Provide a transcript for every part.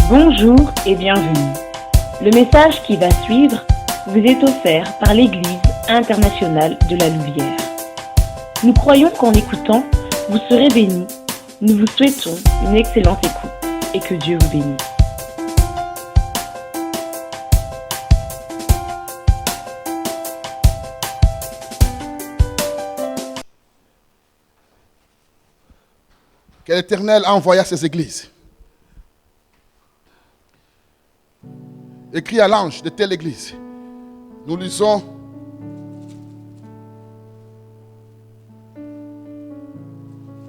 Bonjour et bienvenue. Le message qui va suivre vous est offert par l'Église internationale de la Louvière. Nous croyons qu'en l'écoutant, vous serez bénis. Nous vous souhaitons une excellente écoute et que Dieu vous bénisse. Que l'Éternel a envoyé à ses églises. Écrit à l'ange de telle église. Nous lisons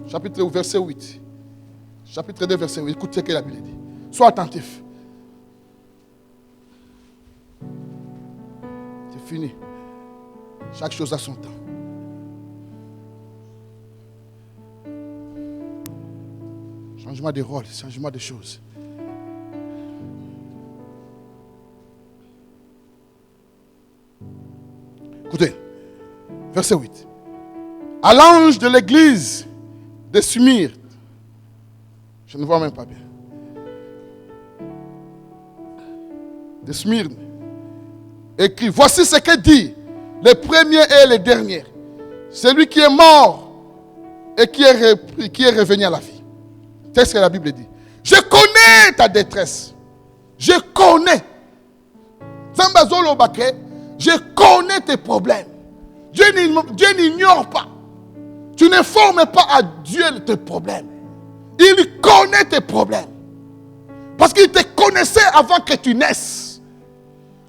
chapitre 2, verset 8. Chapitre 2, verset 8. Écoutez ce que la Bible dit. Sois attentif. C'est fini. Chaque chose a son temps. Changement de rôle, changement de choses. Écoutez, verset 8. À l'ange de l'église de Smyrne, je ne vois même pas bien. De Smyrne, écrit, voici ce que dit le premier et le dernier, celui qui est mort et qui est revenu à la vie. C'est ce que la Bible dit. Je connais ta détresse. Je connais. Je connais tes problèmes. Dieu n'ignore pas. Tu n'informes pas à Dieu tes problèmes. Il connaît tes problèmes. Parce qu'il te connaissait avant que tu naisses.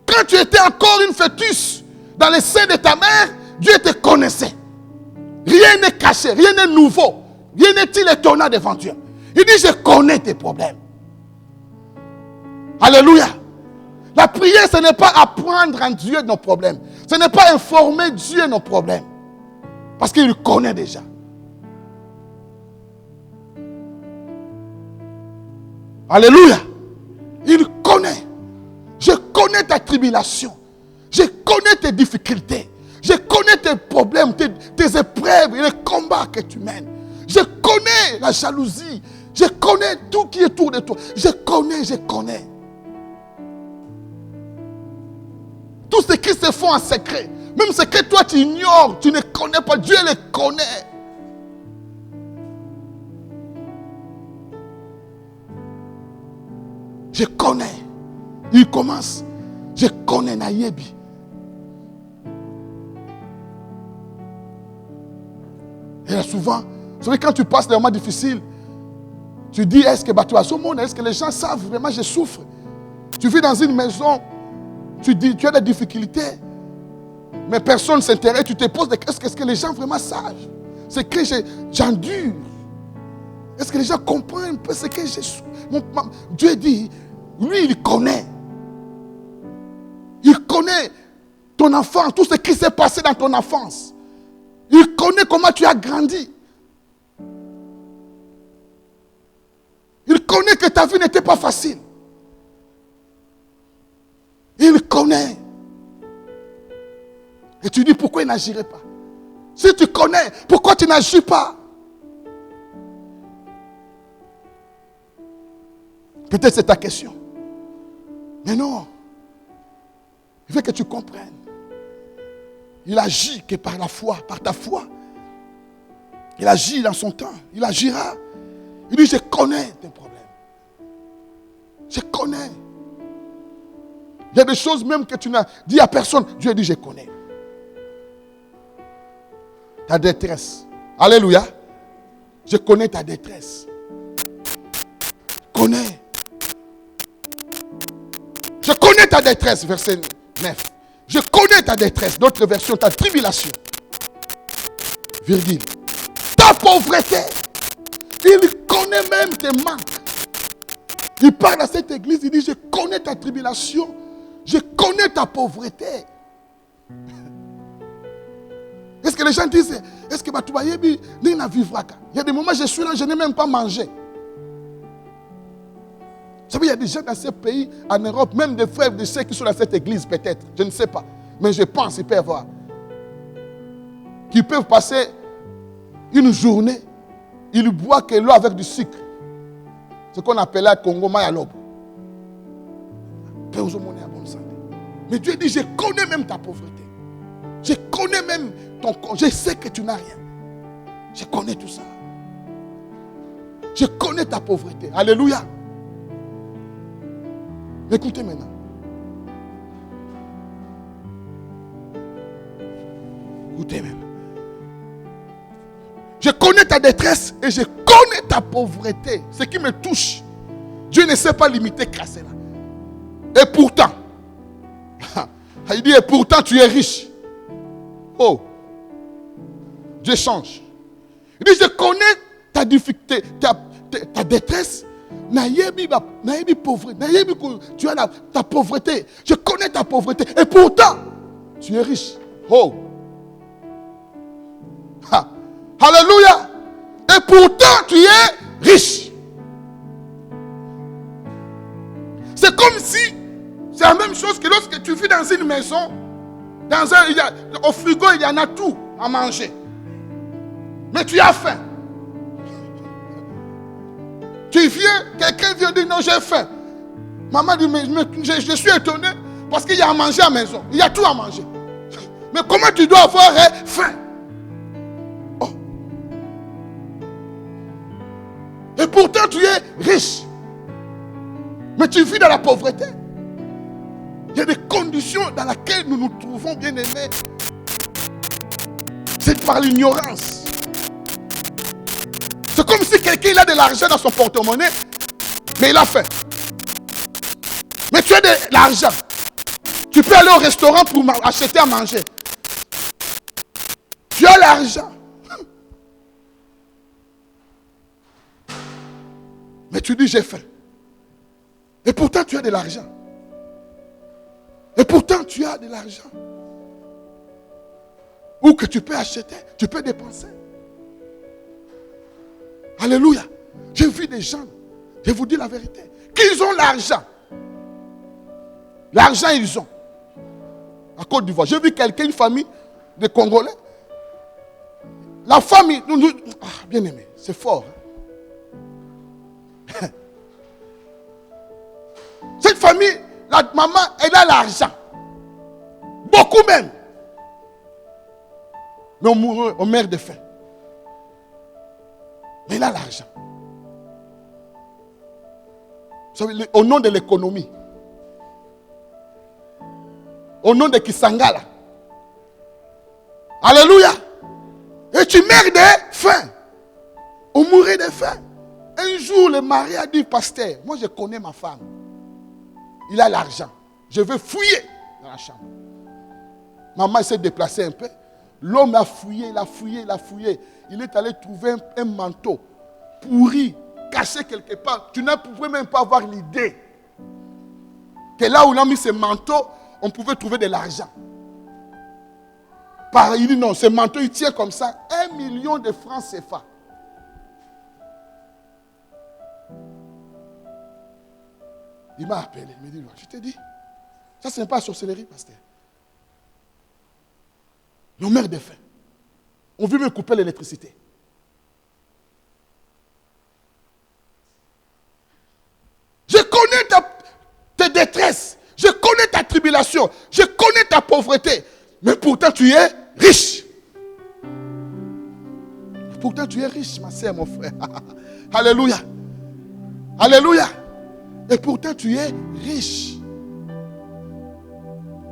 Quand tu étais encore une fœtus dans le sein de ta mère, Dieu te connaissait. Rien n'est caché, rien n'est nouveau. Rien n'est-il étonnant devant Dieu. Il dit, je connais tes problèmes. Alléluia. La prière, ce n'est pas apprendre en Dieu nos problèmes. Ce n'est pas informer Dieu de nos problèmes. Parce qu'il connaît déjà. Alléluia. Il connaît. Je connais ta tribulation. Je connais tes difficultés. Je connais tes problèmes, tes épreuves et les combats que tu mènes. Je connais la jalousie. Je connais tout qui est autour de toi. Je connais. Tout ce qui se fait en secret. Même ce que toi tu ignores, tu ne connais pas. Dieu le connaît. Je connais. Il commence. Je connais Nayebi. Et là souvent, vous savez, quand tu passes des moments difficiles, tu dis, est-ce que les gens savent vraiment je souffre? Tu vis dans une maison, tu dis, tu as des difficultés, mais personne ne s'intéresse. Tu te poses des questions, est-ce que les gens vraiment savent? C'est que j'endure. Est-ce que les gens comprennent un peu ce que je souffre? Dieu dit, lui, il connaît. Il connaît ton enfance, tout ce qui s'est passé dans ton enfance. Il connaît comment tu as grandi. Il connaît que ta vie n'était pas facile. Il connaît. Et tu dis, pourquoi il n'agirait pas? Si tu connais, pourquoi tu n'agis pas? Peut-être c'est ta question. Mais non. Il veut que tu comprennes. Il agit que par la foi, par ta foi. Il agit dans son temps. Il agira. Il dit, je connais tes problèmes. Je connais. Il y a des choses même que tu n'as dit à personne. Dieu dit, je connais. Ta détresse. Alléluia. Je connais ta détresse. Connais. Je connais ta détresse. Verset 9. Je connais ta détresse. D'autres versions, ta tribulation. Virgule. Ta pauvreté. Il connaît même tes manques. Il parle à cette église, il dit, je connais ta tribulation. Je connais ta pauvreté. Est-ce que les gens disent, est-ce que tu vas y aller? Il y a des moments, je suis là, je n'ai même pas mangé. Vous savez, il y a des gens dans ces pays, en Europe, même des frères, de ceux qui sont dans cette église, peut-être, je ne sais pas. Mais je pense, ils peuvent voir. Qui peuvent passer une journée, ils boivent que l'eau avec du sucre. Ce qu'on appelait Congo Mayalobo. Mais Dieu dit, je connais même ta pauvreté. Je connais même ton corps. Je sais que tu n'as rien. Je connais tout ça. Je connais ta pauvreté. Alléluia. Écoutez maintenant. Écoutez même. Je connais ta détresse et je connais ta pauvreté. Ce qui me touche. Dieu ne sait pas limiter qu'à cela. Et pourtant, il dit, et pourtant tu es riche. Oh, Dieu change. Il dit, je connais ta difficulté, ta détresse. Tu as ta pauvreté. Je connais ta pauvreté. Et pourtant, tu es riche. Oh. Alléluia. Et pourtant, tu es riche. C'est comme si, c'est la même chose que lorsque tu vis dans une maison, au frigo, il y en a tout à manger. Mais tu as faim. Tu viens, quelqu'un vient dire non, j'ai faim. Maman dit, mais je suis étonné parce qu'il y a à manger à la maison. Il y a tout à manger. Mais comment tu dois avoir faim? Oh. Et pourtant tu es riche. Mais tu vis dans la pauvreté. Il y a des conditions dans lesquelles nous nous trouvons, bien aimés. C'est par l'ignorance. C'est comme si quelqu'un a de l'argent dans son porte-monnaie, mais il a faim. Mais tu as de l'argent. Tu peux aller au restaurant pour acheter à manger. Tu as l'argent. Mais tu dis j'ai faim. Et pourtant tu as de l'argent. Et pourtant tu as de l'argent. Ou que tu peux acheter, tu peux dépenser. Alléluia. J'ai vu des gens, je vous dis la vérité, qu'ils ont l'argent. L'argent ils ont. À Côte d'Ivoire. J'ai vu quelqu'un, une famille de Congolais. La famille, bien aimé, c'est fort. Hein? Cette famille, la maman, elle a l'argent. Beaucoup même. Mais on meurt de faim. Mais il a l'argent. Vous savez, au nom de l'économie. Au nom de Kisangala. Alléluia. Et tu meurs de faim. On mourait de faim. Un jour, le mari a dit, pasteur, moi je connais ma femme. Il a l'argent. Je vais fouiller dans la chambre. Maman s'est déplacée un peu. L'homme a fouillé, il a fouillé, il a fouillé. Il est allé trouver un manteau pourri, caché quelque part. Tu ne pouvais même pas avoir l'idée que là où on a mis ce manteau, on pouvait trouver de l'argent. Il dit non, ce manteau il tient comme ça 1 million de francs CFA. Il m'a appelé, il m'a dit, je te dis, ça ce n'est pas la sorcellerie, pasteur. Nos mères de faim. On veut me couper l'électricité. Je connais ta détresse. Je connais ta tribulation. Je connais ta pauvreté. Mais pourtant tu es riche. Pourtant tu es riche, ma soeur, mon frère. Alléluia. Alléluia. Et pourtant tu es riche.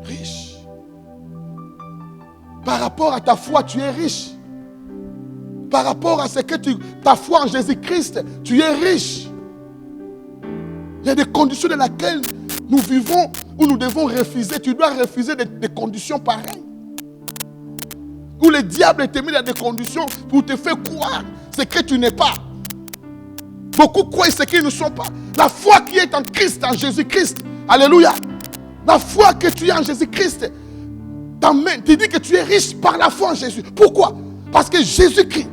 Riche. Par rapport à ta foi, tu es riche. Par rapport à ce que ta foi en Jésus-Christ, tu es riche. Il y a des conditions dans lesquelles nous vivons où nous devons refuser. Tu dois refuser des conditions pareilles. Où le diable te met dans des conditions pour te faire croire ce que tu n'es pas. Beaucoup croient ce qu'ils ne sont pas. La foi qui est en Christ, en Jésus-Christ. Alléluia. La foi que tu as en Jésus-Christ. Tu dis que tu es riche par la foi en Jésus. Pourquoi? Parce que Jésus-Christ,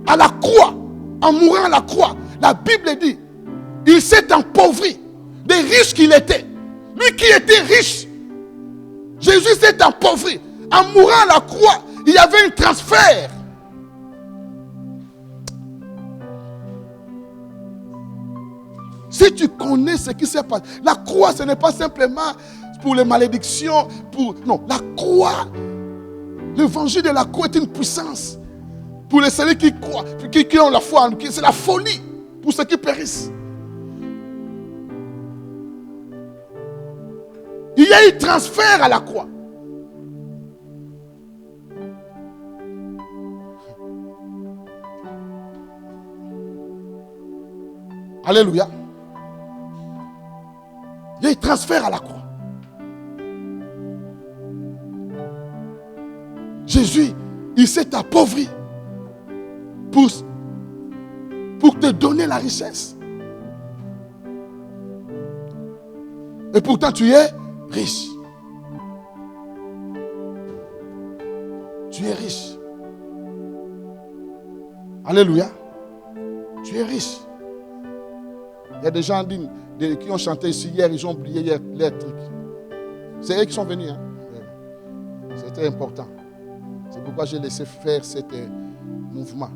à la croix, en mourant à la croix, la Bible dit, il s'est empauvri des riches qu'il était. Lui qui était riche, Jésus s'est empauvri. En mourant à la croix, il y avait un transfert. Si tu connais ce qui s'est passé, la croix, ce n'est pas simplement pour les malédictions, non, la croix, l'évangile de la croix est une puissance. Pour les saints qui croient, qui ont la foi en Christ, c'est la folie pour ceux qui périssent. Il y a eu transfert à la croix. Alléluia. Il y a eu transfert à la croix. Jésus, il s'est appauvri pour te donner la richesse. Et pourtant tu es riche. Tu es riche. Alléluia. Tu es riche. Il y a des gens qui ont chanté ici hier, ils ont oublié hier les trucs. C'est eux qui sont venus. Hein? C'était important. C'est pourquoi j'ai laissé faire ce mouvement.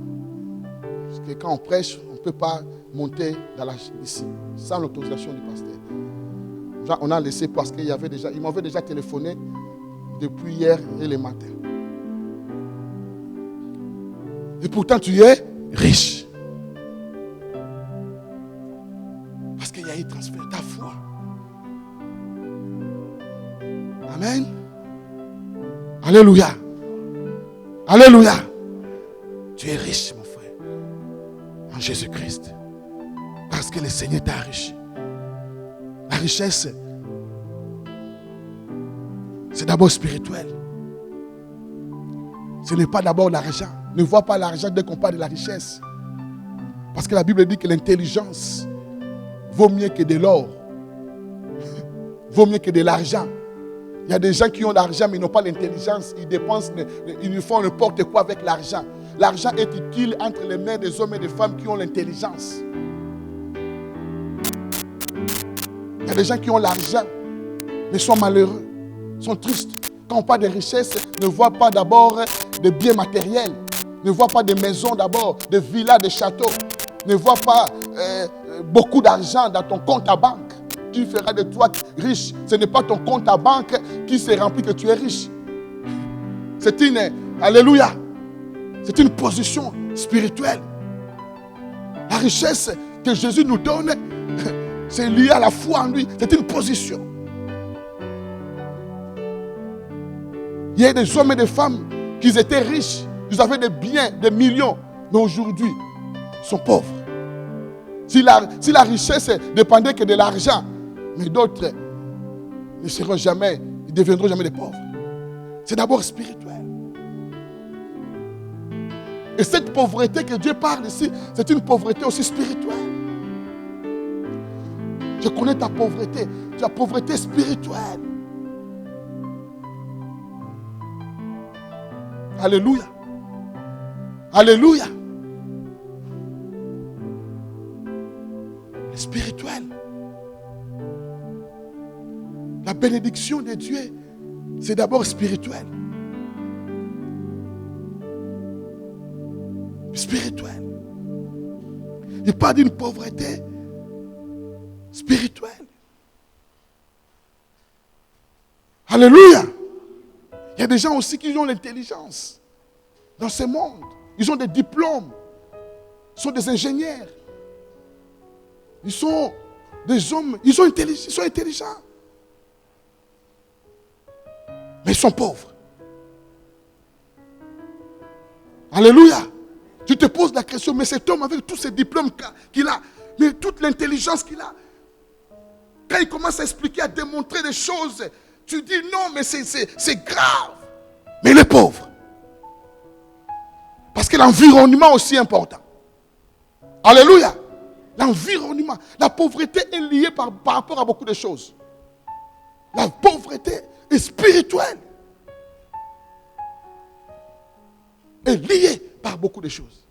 Parce que quand on prêche, on ne peut pas monter ici, sans l'autorisation du pasteur. On a laissé parce qu'il y avait déjà, ils m'avaient déjà téléphoné depuis hier et le matin. Et pourtant tu es riche. Parce qu'il y a eu transfert ta foi. Amen. Alléluia. Alléluia. Tu es riche, mon frère, en Jésus-Christ. Parce que le Seigneur t'a enrichi. La richesse, c'est d'abord spirituel. Ce n'est pas d'abord l'argent. Ne vois pas l'argent dès qu'on parle de la richesse. Parce que la Bible dit que l'intelligence vaut mieux que de l'or. Vaut mieux que de l'argent. Il y a des gens qui ont l'argent mais ils n'ont pas l'intelligence. Ils dépensent, ils font n'importe quoi avec l'argent. L'argent est utile entre les mains des hommes et des femmes qui ont l'intelligence. Il y a des gens qui ont l'argent mais sont malheureux, sont tristes. Quand on parle de richesse, ne voit pas d'abord de biens matériels. Ne voit pas de maisons d'abord, de villas, de châteaux. Ne voit pas beaucoup d'argent dans ton compte à banque. Qui fera de toi riche. Ce n'est pas ton compte à banque qui se remplit que tu es riche. C'est une, alléluia, c'est une position spirituelle. La richesse que Jésus nous donne, c'est lié à la foi en lui. C'est une position. Il y a des hommes et des femmes qui étaient riches. Ils avaient des biens, des millions. Mais aujourd'hui, ils sont pauvres. Si la richesse dépendait que de l'argent, mais d'autres ne seront jamais, ils ne deviendront jamais des pauvres. C'est d'abord spirituel. Et cette pauvreté que Dieu parle ici, c'est une pauvreté aussi spirituelle. Je connais ta pauvreté, ta pauvreté spirituelle. Alléluia. Alléluia. Le spirituel. La bénédiction de Dieu, c'est d'abord spirituel. Spirituel. Il parle d'une pauvreté spirituelle. Alléluia. Il y a des gens aussi qui ont l'intelligence dans ce monde. Ils ont des diplômes. Ils sont des ingénieurs. Ils sont des hommes. Ils sont intelligents. Mais ils sont pauvres. Alléluia. Tu te poses la question, mais cet homme avec tous ces diplômes qu'il a, mais toute l'intelligence qu'il a, quand il commence à expliquer, à démontrer des choses, tu dis non, mais c'est grave. Mais il est pauvre. Parce que l'environnement est aussi important. Alléluia. L'environnement. La pauvreté est liée par rapport à beaucoup de choses. La pauvreté est spirituelle. Est liée par beaucoup de choses.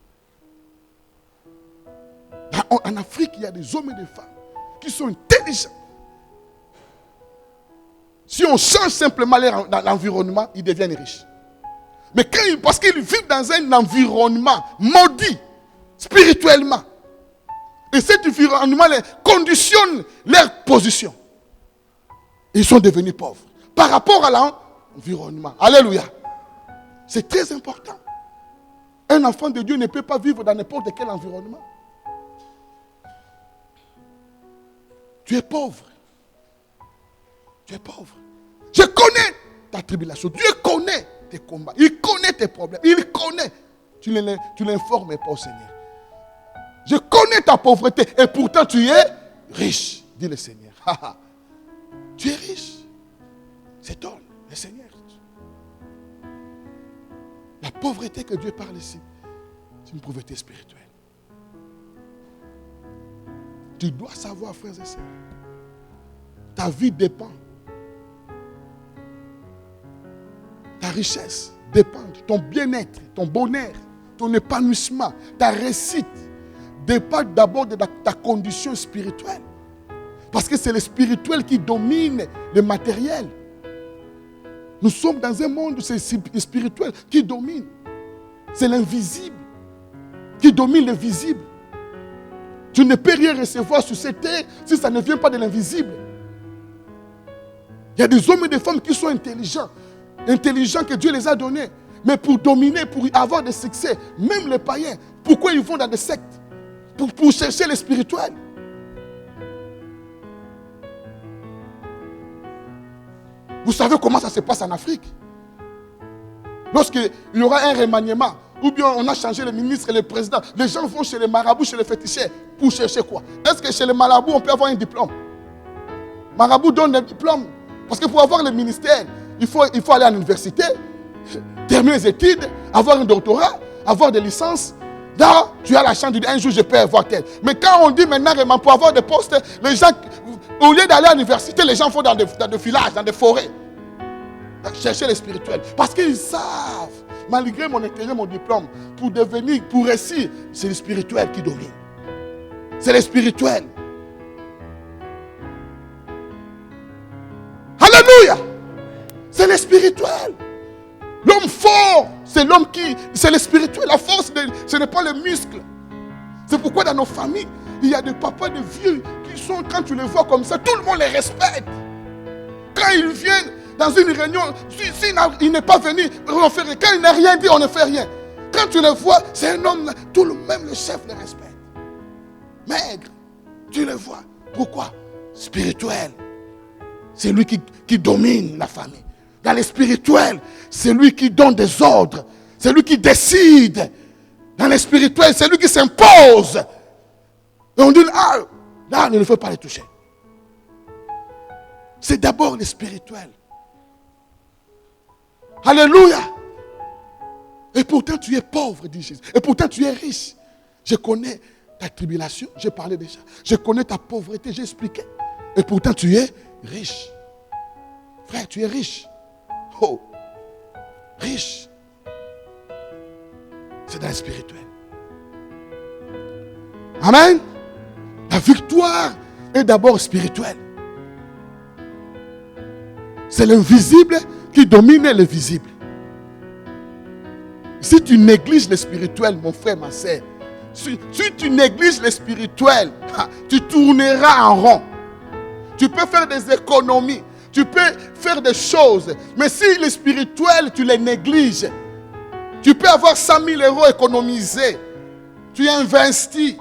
En Afrique, il y a des hommes et des femmes qui sont intelligents. Si on change simplement l'environnement, ils deviennent riches. Mais parce qu'ils vivent dans un environnement maudit, spirituellement, Et cet environnement conditionne leur position. Ils sont devenus pauvres par rapport à l'environnement. Alléluia. C'est très important. Un enfant de Dieu ne peut pas vivre dans n'importe quel environnement. Tu es pauvre. Tu es pauvre. Je connais ta tribulation. Dieu connaît tes combats. Il connaît tes problèmes. Il connaît. Tu ne l'informes pas au Seigneur. Je connais ta pauvreté et pourtant tu es riche, dit le Seigneur. Tu es riche. C'est toi, le Seigneur. La pauvreté que Dieu parle ici, c'est une pauvreté spirituelle. Tu dois savoir, frères et sœurs, ta vie dépend. Ta richesse dépend. Ton bien-être, ton bonheur, ton épanouissement, ta réussite dépend d'abord de ta condition spirituelle. Parce que c'est le spirituel qui domine le matériel. Nous sommes dans un monde où c'est le spirituel qui domine. C'est l'invisible qui domine le visible. Tu ne peux rien recevoir sur cette terre si ça ne vient pas de l'invisible. Il y a des hommes et des femmes qui sont intelligents que Dieu les a donnés. Mais pour dominer, pour avoir des succès, même les païens, pourquoi ils vont dans des sectes? Pour chercher le spirituel. Vous savez comment ça se passe en Afrique? Lorsqu'il y aura un remaniement, ou bien on a changé le ministre et le président, les gens vont chez les marabouts, chez les féticheurs, pour chercher quoi? Est-ce que chez les marabouts, on peut avoir un diplôme? Marabout donne un diplôme. Parce que pour avoir le ministère, il faut aller à l'université, terminer les études, avoir un doctorat, avoir des licences. Là, tu as la chance de dire un jour je peux avoir tel. Mais quand on dit maintenant pour avoir des postes, les gens, au lieu d'aller à l'université, les gens vont dans des villages, dans des forêts. Chercher les spirituels. Parce qu'ils savent, malgré mon intérêt, mon diplôme, pour réussir, c'est le spirituel qui domine. C'est le spirituel. Alléluia! C'est le spirituel. L'homme fort, c'est le spirituel. La force, ce n'est pas le muscle. C'est pourquoi dans nos familles, il y a des papas, des vieux qui sont, quand tu les vois comme ça, tout le monde les respecte. Quand ils viennent dans une réunion, s'il n'est pas venu, on fait rien. Quand il n'a rien dit, on ne fait rien. Quand tu les vois, c'est un homme, même le chef les respecte. Maigre, tu les vois. Pourquoi? Spirituel. C'est lui qui domine la famille. Dans le spirituel, c'est lui qui donne des ordres. C'est lui qui décide. Dans le spirituel, c'est lui qui s'impose. Et on dit, là, il ne faut pas les toucher. C'est d'abord le spirituel. Alléluia. Et pourtant, tu es pauvre, dit Jésus. Et pourtant, tu es riche. Je connais ta tribulation, j'ai parlé déjà. Je connais ta pauvreté, j'ai expliqué. Et pourtant, tu es riche. Frère, tu es riche. Oh, riche. C'est dans le spirituel. Amen. La victoire est d'abord spirituelle. C'est l'invisible qui domine le visible. Si tu négliges le spirituel, mon frère, ma soeur, si tu négliges le spirituel, tu tourneras en rond. Tu peux faire des économies. Tu peux faire des choses. Mais si le spirituel, tu les négliges, tu peux avoir 100 000 euros économisés. Tu investis.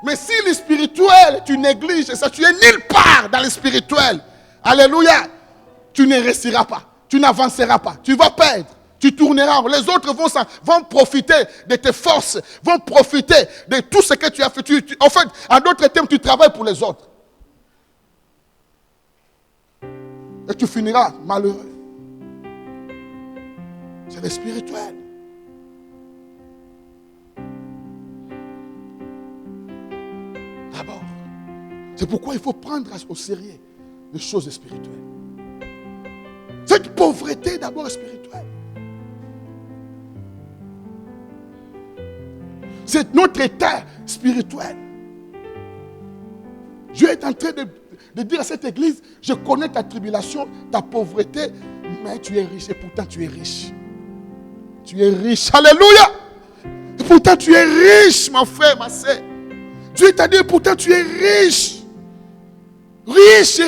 Mais si le spirituel, tu négliges ça, tu es nulle part dans le spirituel. Alléluia. Tu ne réussiras pas. Tu n'avanceras pas. Tu vas perdre. Tu tourneras. Les autres vont profiter de tes forces. Vont profiter de tout ce que tu as fait. En fait, en d'autres termes, tu travailles pour les autres. Et tu finiras malheureux. C'est le spirituel. D'abord. C'est pourquoi il faut prendre au sérieux les choses spirituelles. Cette pauvreté d'abord est spirituelle. C'est notre état spirituel. Dieu est en train de dire à cette église, je connais ta tribulation, ta pauvreté, mais tu es riche et pourtant tu es riche. Tu es riche. Alléluia. Et pourtant tu es riche, mon frère, ma soeur. Dieu t'a dit, pourtant tu es riche. Riche.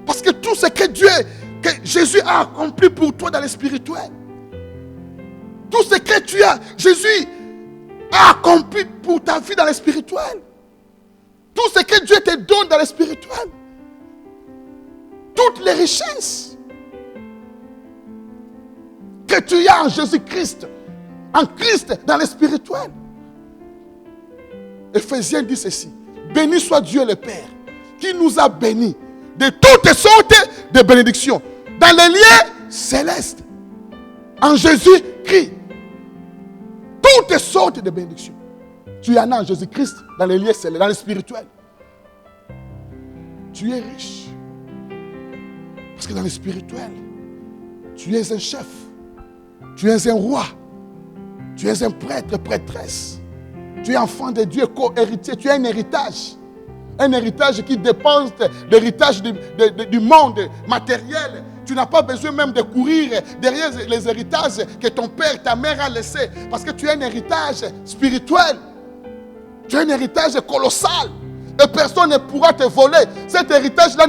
Parce que tout ce que Jésus a accompli pour toi dans le spirituel. Tout ce que tu as, Jésus a accompli pour ta vie dans le spirituel. Tout ce que Dieu te donne dans le spirituel. Toutes les richesses que tu as en Jésus-Christ. En Christ dans le spirituel. Éphésiens dit ceci. Béni soit Dieu le Père qui nous a bénis de toutes sortes de bénédictions dans les lieux célestes. En Jésus-Christ. Toutes sortes de bénédictions. Tu en as en Jésus-Christ dans les lieux célestes, dans le spirituel. Tu es riche. Parce que dans le spirituel, tu es un chef. Tu es un roi. Tu es un prêtre, prêtresse. Tu es enfant de Dieu, co-héritier. Tu as un héritage. Un héritage qui dépend de l'héritage du monde matériel. Tu n'as pas besoin même de courir derrière les héritages que ton père, ta mère a laissés. Parce que tu as un héritage spirituel. Tu as un héritage colossal. Et personne ne pourra te voler. Cet héritage-là,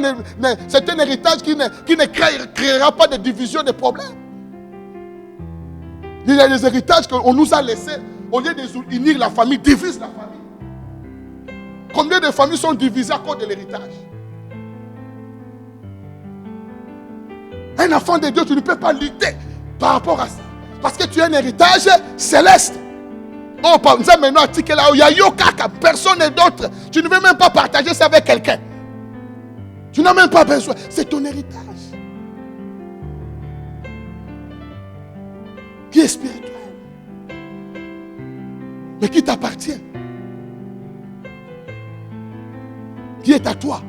c'est un héritage qui ne créera pas de division, de problèmes. Il y a des héritages qu'on nous a laissés. Au lieu de unir la famille, divise la famille. Combien de familles sont divisées à cause de l'héritage? Un enfant de Dieu, tu ne peux pas lutter par rapport à ça. Parce que tu as un héritage céleste. Oh, par exemple, maintenant, il y a Yokaka, personne d'autre. Tu ne veux même pas partager ça avec quelqu'un. Tu n'as même pas besoin. C'est ton héritage. Qui est spirituel. Mais qui t'appartient. Qui est à toi.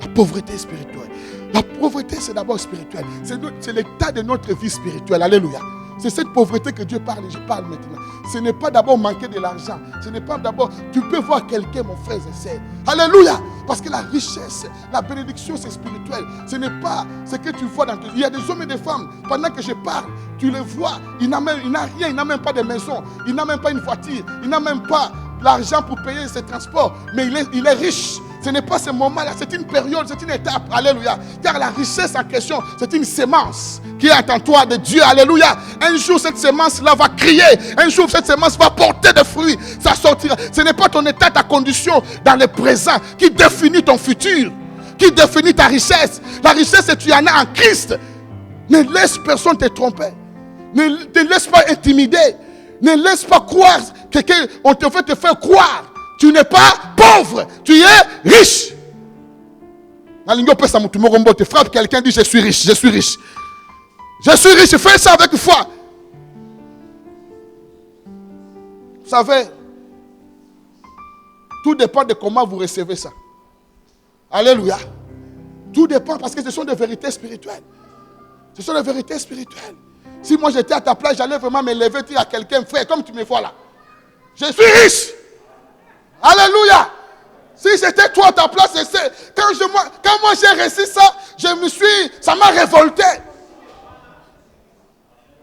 La pauvreté spirituelle. La pauvreté, c'est d'abord spirituel. C'est l'état de notre vie spirituelle. Alléluia. C'est cette pauvreté que Dieu parle et je parle maintenant. Ce n'est pas d'abord manquer de l'argent. Ce n'est pas d'abord... Tu peux voir quelqu'un, mon frère et sœur. Alléluia. Parce que la richesse, la bénédiction, c'est spirituel. Ce n'est pas ce que tu vois dans tes... Il y a des hommes et des femmes. Pendant que je parle, tu les vois. Il n'a rien. Il n'a même pas de maison. Il n'a même pas une voiture. Il n'a même pas l'argent pour payer ses transports. Mais il est riche. Ce n'est pas ce moment-là, c'est une période, c'est une étape. Alléluia. Car la richesse en question, c'est une sémence qui est en toi de Dieu. Alléluia. Un jour, cette sémence-là va crier. Un jour, cette sémence va porter des fruits. Ça sortira. Ce n'est pas ton état, ta condition dans le présent qui définit ton futur, qui définit ta richesse. La richesse, tu en as en Christ. Ne laisse personne te tromper. Ne te laisse pas intimider. Ne laisse pas croire qu'on te veut te faire croire. Tu n'es pas pauvre, tu es riche. Tu frappes quelqu'un, dit je suis riche, je suis riche. Je suis riche, fais ça avec foi. Vous savez, tout dépend de comment vous recevez ça. Alléluia. Tout dépend parce que ce sont des vérités spirituelles. Ce sont des vérités spirituelles. Si moi j'étais à ta place, j'allais vraiment me lever et dire à quelqu'un, frère, comme tu me vois là, je suis riche. Alléluia. Si c'était toi à ta place, quand moi j'ai reçu ça, ça m'a révolté.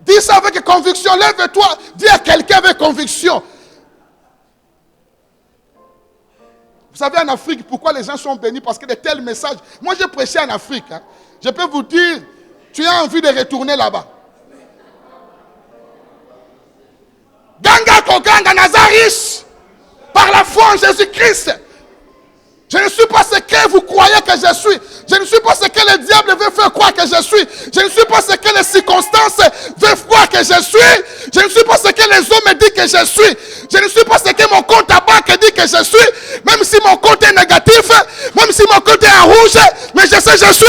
Dis ça avec conviction, lève-toi, dis à quelqu'un avec conviction. Vous savez en Afrique, pourquoi les gens sont bénis? Parce que de tels messages. Moi j'ai prêché en Afrique. Je peux vous dire, tu as envie de retourner là-bas. Ganga Koganga Nazaris. Par la foi en Jésus-Christ. Je ne suis pas ce que vous croyez que je suis. Je ne suis pas ce que le diable veut faire croire que je suis. Je ne suis pas ce que les circonstances veulent croire que je suis. Je ne suis pas ce que les hommes disent que je suis. Je ne suis pas ce que mon compte à banque dit que je suis. Même si mon compte est négatif, même si mon compte est en rouge, mais je sais que je suis.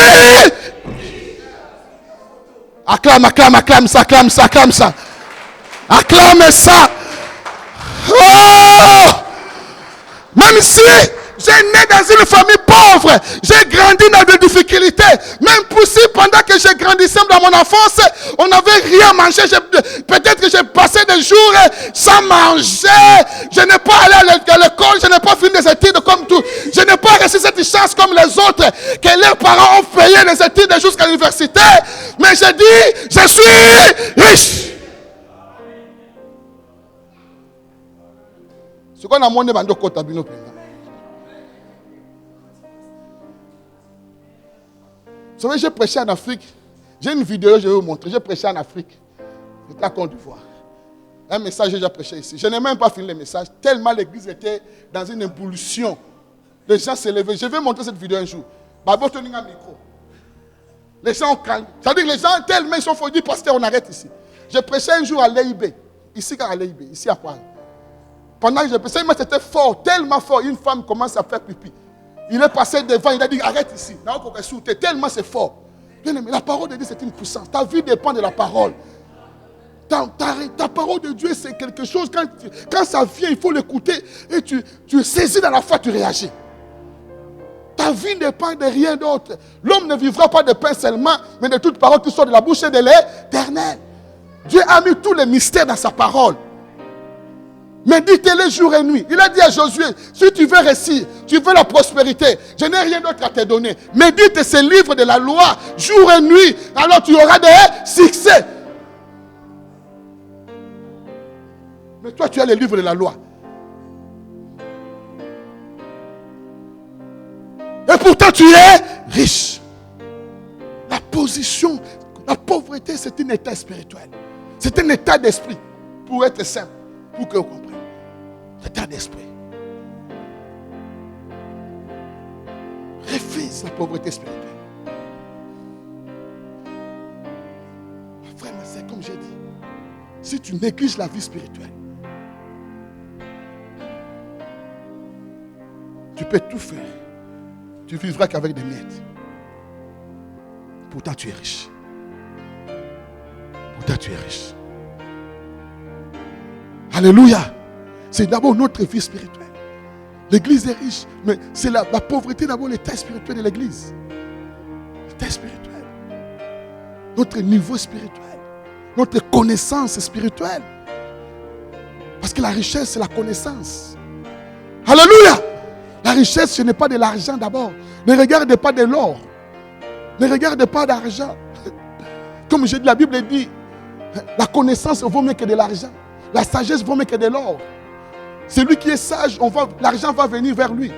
Acclame ça. Acclame ça. Oh! Même si J'ai né dans une famille pauvre. J'ai grandi dans des difficultés. Même si pendant que j'ai grandissé dans mon enfance, on n'avait rien mangé. Peut-être que j'ai passé des jours sans manger. Je n'ai pas allé à l'école. Je n'ai pas fini des études comme tout. Je n'ai pas reçu cette chance comme les autres. Que leurs parents ont payé les études jusqu'à l'université. Mais j'ai dit, je suis riche. Ce qu'on a demandé, vous savez, j'ai prêché en Afrique. J'ai une vidéo, je vais vous montrer. J'ai prêché en Afrique. J'étais à Côte d'Ivoire. Un message, j'ai déjà prêché ici. Je n'ai même pas fini le message. Tellement l'église était dans une impulsion. Les gens se levaient. Je vais montrer cette vidéo un jour. Babo tenir un micro. Les gens ont calme. C'est-à-dire que les gens, tellement ils sont fous. Ils disent, pasteur, on arrête ici. J'ai prêché un jour à l'EIB. Ici, à l'EIB. Ici, à Paris. Pendant que j'ai prêché, c'était fort. Tellement fort. Une femme commence à faire pipi. Il est passé devant, il a dit arrête ici. Tellement c'est fort. Bien aimé, la parole de Dieu c'est une puissance. Ta vie dépend de la parole. Ta parole de Dieu c'est quelque chose. Quand ça vient, il faut l'écouter. Et tu saisis dans la foi, tu réagis. Ta vie ne dépend de rien d'autre. L'homme ne vivra pas de pain seulement, mais de toute parole qui sort de la bouche de l'Éternel. Dieu a mis tous les mystères dans sa parole. Méditez-les jour et nuit. Il a dit à Josué, si tu veux réussir, tu veux la prospérité, je n'ai rien d'autre à te donner. Médite ces livres de la loi jour et nuit, alors tu auras des succès. Mais toi, tu as les livres de la loi. Et pourtant, tu es riche. La position, la pauvreté, c'est un état spirituel. C'est un état d'esprit pour être simple, pour que vous compreniez. État d'esprit. Refuse la pauvreté spirituelle. Frère, c'est comme j'ai dit. Si tu négliges la vie spirituelle, tu peux tout faire. Tu vivras qu'avec des miettes. Pourtant tu es riche. Pourtant tu es riche. Alléluia. C'est d'abord notre vie spirituelle. L'église est riche, mais c'est la pauvreté d'abord l'état spirituel de l'église. L'état spirituel. Notre niveau spirituel. Notre connaissance spirituelle. Parce que la richesse, c'est la connaissance. Alléluia. La richesse, ce n'est pas de l'argent d'abord. Ne regardez pas de l'or. Ne regardez pas d'argent. Comme je dis, la Bible dit, la connaissance vaut mieux que de l'argent. La sagesse vaut mieux que de l'or. Celui qui est sage, l'argent va venir vers lui.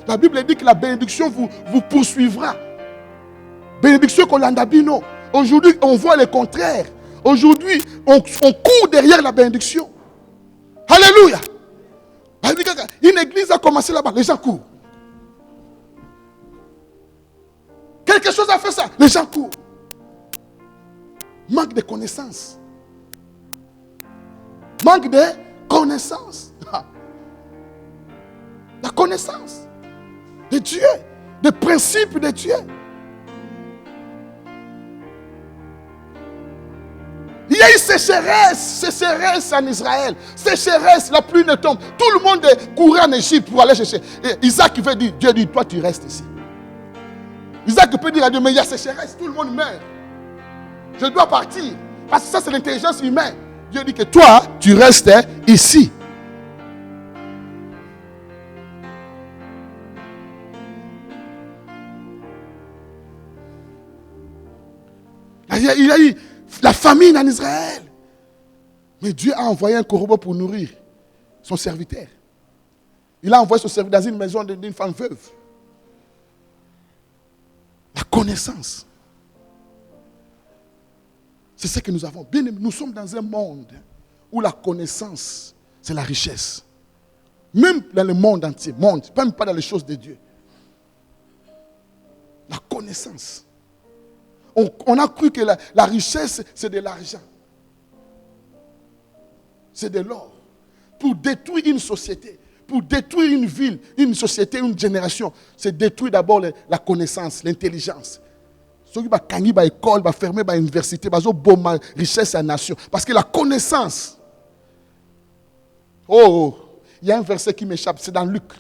La Bible dit que la bénédiction vous poursuivra. Bénédiction Kolandabino. Aujourd'hui, on voit le contraire. Aujourd'hui, on court derrière la bénédiction. Alléluia. Une église a commencé là-bas, les gens courent. Quelque chose a fait ça, les gens courent. Manque de connaissances. Manque de connaissances. La connaissance de Dieu, des principes de Dieu. Il y a eu sécheresse en Israël. Sécheresse, la pluie ne tombe. Tout le monde courait en Égypte pour aller chercher. Et Isaac veut dire, Dieu dit, toi tu restes ici. Isaac peut dire à Dieu, mais il y a sécheresse, tout le monde meurt. Je dois partir. Parce que ça c'est l'intelligence humaine. Dieu dit que toi, tu restes ici. Il y a eu la famine en Israël. Mais Dieu a envoyé un corbeau pour nourrir son serviteur. Il a envoyé son serviteur dans une maison d'une femme veuve. La connaissance. C'est ce que nous avons. Bien, nous sommes dans un monde où la connaissance, c'est la richesse. Même dans le monde entier. Même pas dans les choses de Dieu. La connaissance. On a cru que la richesse, c'est de l'argent. C'est de l'or. Pour détruire une société, pour détruire une ville, une société, une génération, c'est détruire d'abord la connaissance, l'intelligence. Ceux qui vont gagner l'école, vont fermer l'université, vont bomber la richesse à la nation. Parce que la connaissance. Oh, il y a un verset qui m'échappe, c'est dans Luc.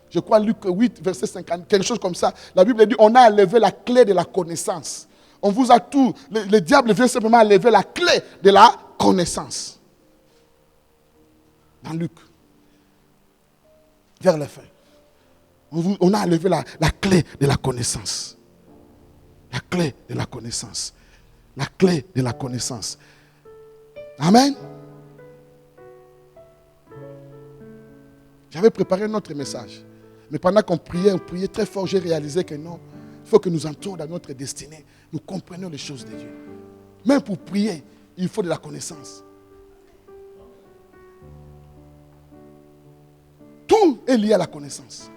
je crois Luc 8, verset 50, quelque chose comme ça. La Bible dit, on a enlevé la clé de la connaissance. On vous a tout, le diable vient simplement enlever la clé de la connaissance. Dans Luc, vers la fin. On a enlevé la clé de la connaissance. La clé de la connaissance. La clé de la connaissance. Amen. J'avais préparé notre message. Mais pendant qu'on priait très fort, j'ai réalisé que non, il faut que nous entrons dans notre destinée. Nous comprenions les choses de Dieu. Même pour prier, il faut de la connaissance. Tout est lié à la connaissance.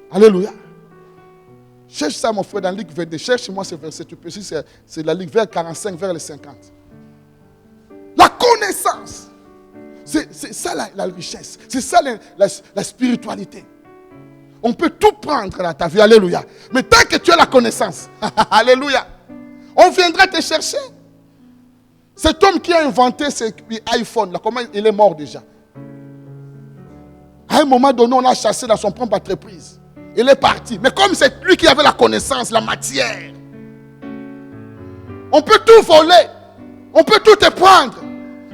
Alléluia. Cherche ça, mon frère, dans Luc 22. Cherche-moi ce verset. Tu peux, si c'est la Luc vers 45, vers les 50. La connaissance. C'est ça la richesse. C'est ça la spiritualité. On peut tout prendre dans ta vie. Alléluia. Mais tant que tu as la connaissance, alléluia, on viendra te chercher. Cet homme qui a inventé ce iPhone, là, comment il est mort déjà? À un moment donné, on l'a chassé dans son propre entreprise. Il est parti. Mais comme c'est lui qui avait la connaissance, la matière, on peut tout voler. On peut tout te prendre.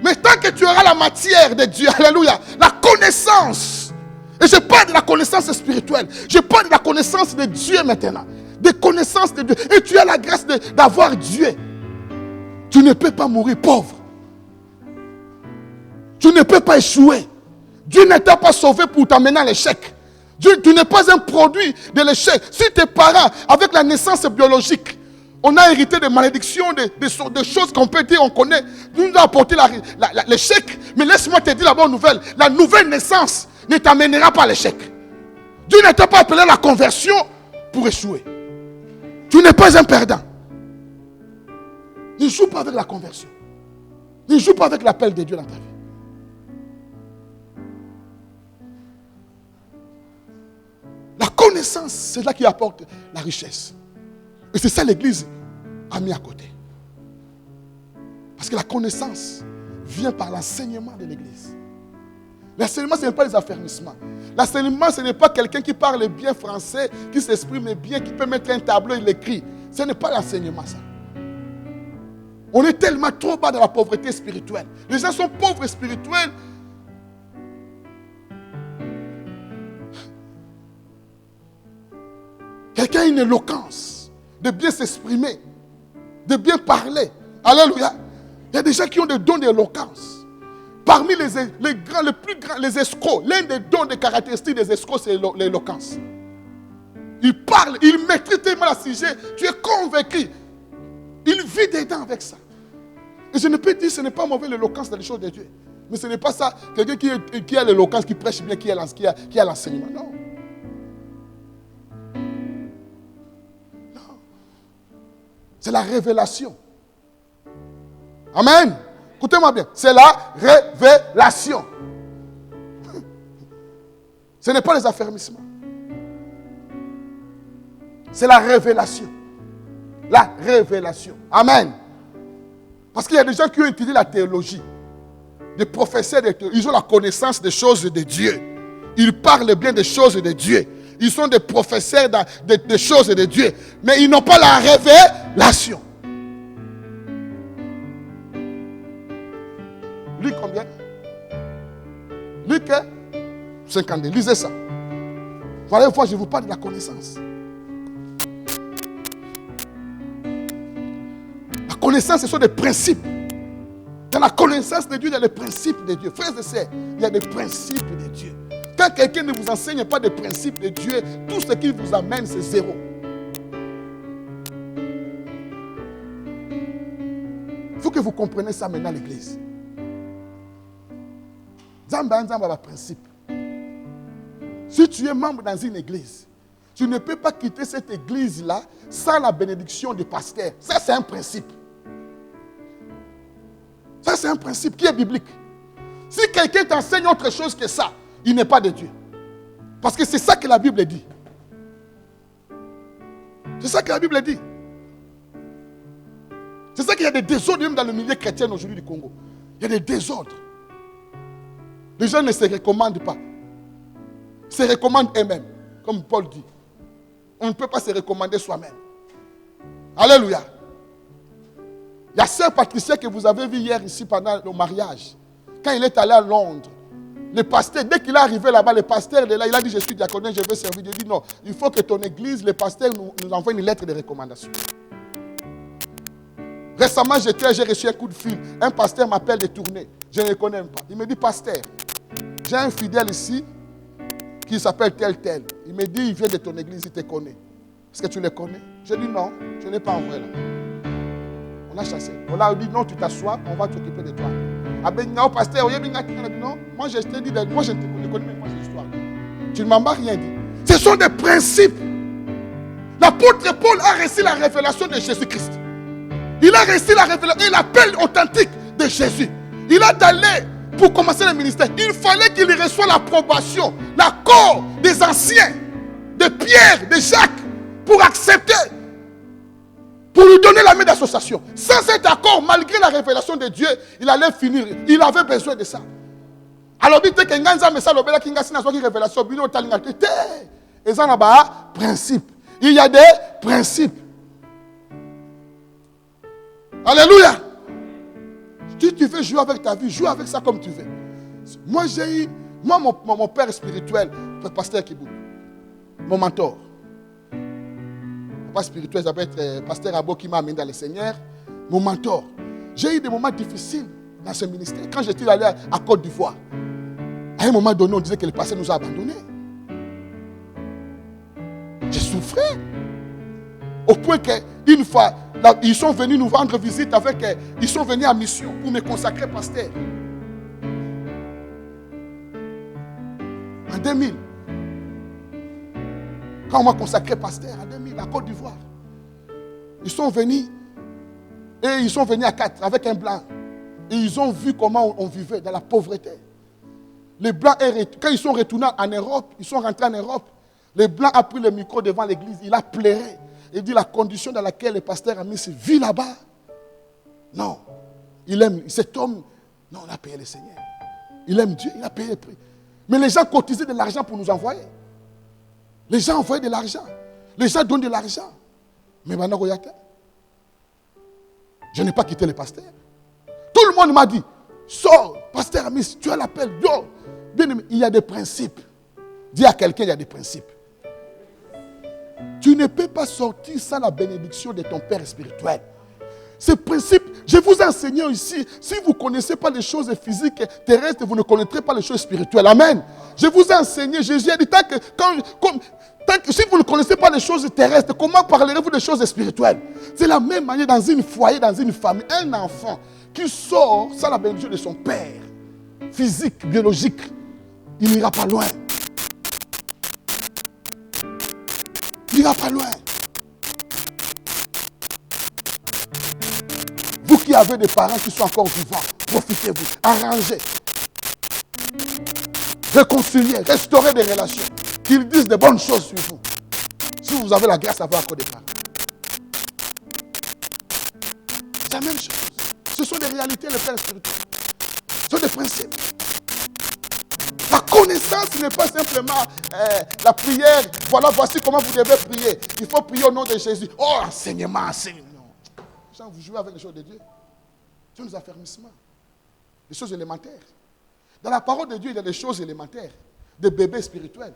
Mais tant que tu auras la matière de Dieu, alléluia, la connaissance. Et je parle de la connaissance spirituelle. Je parle de la connaissance de Dieu maintenant. Des connaissances de Dieu. Et tu as la grâce d'avoir Dieu. Tu ne peux pas mourir pauvre. Tu ne peux pas échouer. Dieu ne t'a pas sauvé pour t'amener à l'échec. Tu n'es pas un produit de l'échec. Si tes parents, avec la naissance biologique, on a hérité des malédictions, des choses qu'on peut dire, on connaît, nous a apporté l'échec. Mais laisse-moi te dire la bonne nouvelle. La nouvelle naissance ne t'amènera pas à l'échec. Dieu ne t'a pas appelé à la conversion pour échouer. Tu n'es pas un perdant. Ne joue pas avec la conversion. Ne joue pas avec l'appel de Dieu dans ta vie. La connaissance, c'est là qui apporte la richesse. Et c'est ça l'église a mis à côté. Parce que la connaissance vient par l'enseignement de l'église. L'enseignement, ce n'est pas les affermissements. L'enseignement, ce n'est pas quelqu'un qui parle bien français, qui s'exprime bien, qui peut mettre un tableau et l'écrit. Ce n'est pas l'enseignement, ça. On est tellement trop bas dans la pauvreté spirituelle. Les gens sont pauvres spirituels. Quelqu'un a une éloquence de bien s'exprimer, de bien parler. Alléluia. Il y a des gens qui ont des dons d'éloquence. Parmi les plus grands, les escrocs, l'un des dons, des caractéristiques des escrocs, c'est l'éloquence. Ils parlent, ils maîtrisent tellement le sujet, tu es convaincu. Il vit dedans avec ça. Et je ne peux dire que ce n'est pas mauvais l'éloquence dans les choses de Dieu. Mais ce n'est pas ça, quelqu'un qui a l'éloquence, qui prêche bien, qui a l'enseignement. Non. C'est la révélation. Amen. Écoutez-moi bien. C'est la révélation. Ce n'est pas les affermissements. C'est la révélation. La révélation. Amen. Parce qu'il y a des gens qui ont étudié la théologie. Des professeurs de théologie. Ils ont la connaissance des choses de Dieu. Ils parlent bien des choses de Dieu. Ils sont des professeurs des choses de Dieu. Mais ils n'ont pas la révélation. Luc combien? Luc 52. Lisez ça. Voilà une fois, je vous parle de la connaissance. La connaissance, ce sont des principes. Dans la connaissance de Dieu, il y a les principes de Dieu. Frères et sœurs, il y a des principes de Dieu. Quand quelqu'un ne vous enseigne pas des principes de Dieu, tout ce qu'il vous amène, c'est zéro. Il faut que vous compreniez ça maintenant, l'église. Zamba va principe. Si tu es membre dans une église, tu ne peux pas quitter cette église-là sans la bénédiction du pasteur. Ça, c'est un principe. Ça, c'est un principe qui est biblique. Si quelqu'un t'enseigne autre chose que ça, il n'est pas de Dieu. Parce que c'est ça que la Bible dit. C'est ça que la Bible dit. C'est ça qu'il y a des désordres même dans le milieu chrétien aujourd'hui du Congo. Il y a des désordres. Les gens ne se recommandent pas. Se recommandent eux-mêmes, comme Paul dit. On ne peut pas se recommander soi-même. Alléluia. Il y a Sœur Patricia que vous avez vu hier ici pendant le mariage. Quand il est allé à Londres, le pasteur, dès qu'il est arrivé là-bas, le pasteur est là, il a dit, je suis diaconé, je veux servir. Il dit, non, il faut que ton église, le pasteur nous envoie une lettre de recommandation. Récemment, j'ai reçu un coup de fil. Un pasteur m'appelle de tourner. Je ne le connais pas. Il me dit, pasteur, j'ai un fidèle ici qui s'appelle tel. Il me dit, il vient de ton église, il te connaît. Est-ce que tu le connais? Je dis, non, je n'ai pas envoyé là. On a chassé. On a dit, non, tu t'assois, on va t'occuper de toi. Ah ben, non, pasteur, non, moi je t'ai dit, moi je ne te connais même pas cette histoire. Tu ne m'as rien dit. Ce sont des principes. L'apôtre Paul a reçu la révélation de Jésus-Christ. Il a reçu la révélation et l'appel authentique de Jésus. Il a d'aller pour commencer le ministère. Il fallait qu'il reçoive l'approbation, l'accord des anciens, de Pierre, de Jacques, pour accepter, pour lui donner la main d'association. Sans cet accord, malgré la révélation de Dieu, il allait finir. Il avait besoin de ça. Alors, il dit que il y a des principes. Alléluia. Si tu veux jouer avec ta vie, joue avec ça comme tu veux. Moi, j'ai eu, mon père spirituel, le pasteur Kibou, mon mentor. Mon père spirituel, ça peut être pasteur Abo qui m'a amené dans le Seigneur. Mon mentor. J'ai eu des moments difficiles dans ce ministère. Quand j'étais allé à Côte d'Ivoire, à un moment donné, on disait que le pasteur nous a abandonnés. J'ai souffert. Au point qu'une fois, là, ils sont venus nous rendre visite avec... Ils sont venus en mission pour me consacrer pasteur. En 2000. Quand on m'a consacré pasteur, en 2000, à Côte d'Ivoire. Ils sont venus. Et ils sont venus à 4 avec un blanc. Et ils ont vu comment on vivait dans la pauvreté. Les blancs, quand ils sont retournés en Europe, ils sont rentrés en Europe. Le blanc a pris le micro devant l'église. Il a pleuré. Il dit la condition dans laquelle le pasteur a mis ses vies là-bas. Non. Il aime cet homme. Non, on a payé le Seigneur. Il aime Dieu, il a payé le prix. Mais les gens cotisaient de l'argent pour nous envoyer. Les gens envoyaient de l'argent. Les gens donnent de l'argent. Mais maintenant, je n'ai pas quitté le pasteur. Tout le monde m'a dit, sors, pasteur Amis, tu as l'appel. Bien aimé, il y a des principes. Dis à quelqu'un, il y a des principes. Tu ne peux pas sortir sans la bénédiction de ton Père spirituel. Ce principe, je vous enseigne ici, si vous ne connaissez pas les choses physiques, terrestres, vous ne connaîtrez pas les choses spirituelles. Amen. Je vous ai enseigné, Jésus a dit, si vous ne connaissez pas les choses terrestres, comment parlerez-vous des choses spirituelles? C'est la même manière dans une foyer, dans une famille. Un enfant qui sort sans la bénédiction de son Père, physique, biologique, il n'ira pas loin. Il n'ira pas loin. Vous qui avez des parents qui sont encore vivants, profitez-vous, arrangez, réconciliez, restaurez des relations, qu'ils disent de bonnes choses sur vous. Si vous avez la grâce d'avoir encore des parents. C'est la même chose. Ce sont des réalités, le Père spirituel. Ce sont des principes. La connaissance n'est pas simplement la prière. Voilà, voici comment vous devez prier. Il faut prier au nom de Jésus. Oh, enseignement, enseignement. Non. Vous jouez avec les choses de Dieu. Ce sont des affermissements. Des choses élémentaires. Dans la parole de Dieu, il y a des choses élémentaires. Des bébés spirituels.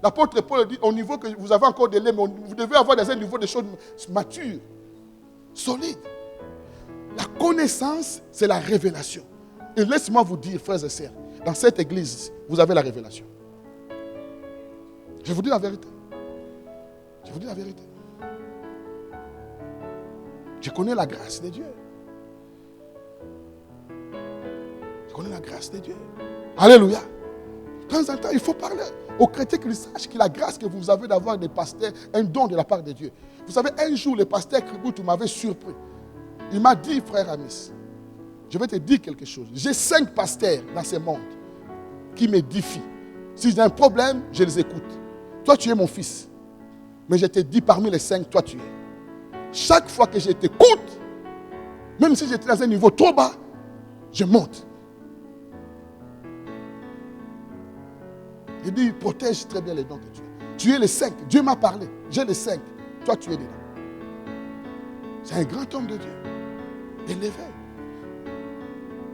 L'apôtre Paul dit, au niveau que vous avez encore des lait, mais vous devez avoir un niveau de choses matures, solides. La connaissance, c'est la révélation. Et laisse-moi vous dire, frères et sœurs, dans cette église, vous avez la révélation. Je vous dis la vérité. Je vous dis la vérité. Je connais la grâce de Dieu. Je connais la grâce de Dieu. Alléluia. De temps en temps, il faut parler aux chrétiens qu'ils sachent que la grâce que vous avez d'avoir des pasteurs, un don de la part de Dieu. Vous savez, un jour, le pasteur Kriboutou m'avait surpris. Il m'a dit, frère Amis, je vais te dire quelque chose. J'ai 5 pasteurs dans ce monde qui m'édifient. Si j'ai un problème, je les écoute. Toi, tu es mon fils. Mais je te dis, parmi les 5, toi, tu es. Chaque fois que je t'écoute, même si j'étais dans un niveau trop bas, je monte. Il dit, protège très bien les dons que tu as. Tu es les 5. Dieu m'a parlé. J'ai les 5. Toi, tu es dedans. C'est un grand homme de Dieu. Élevé.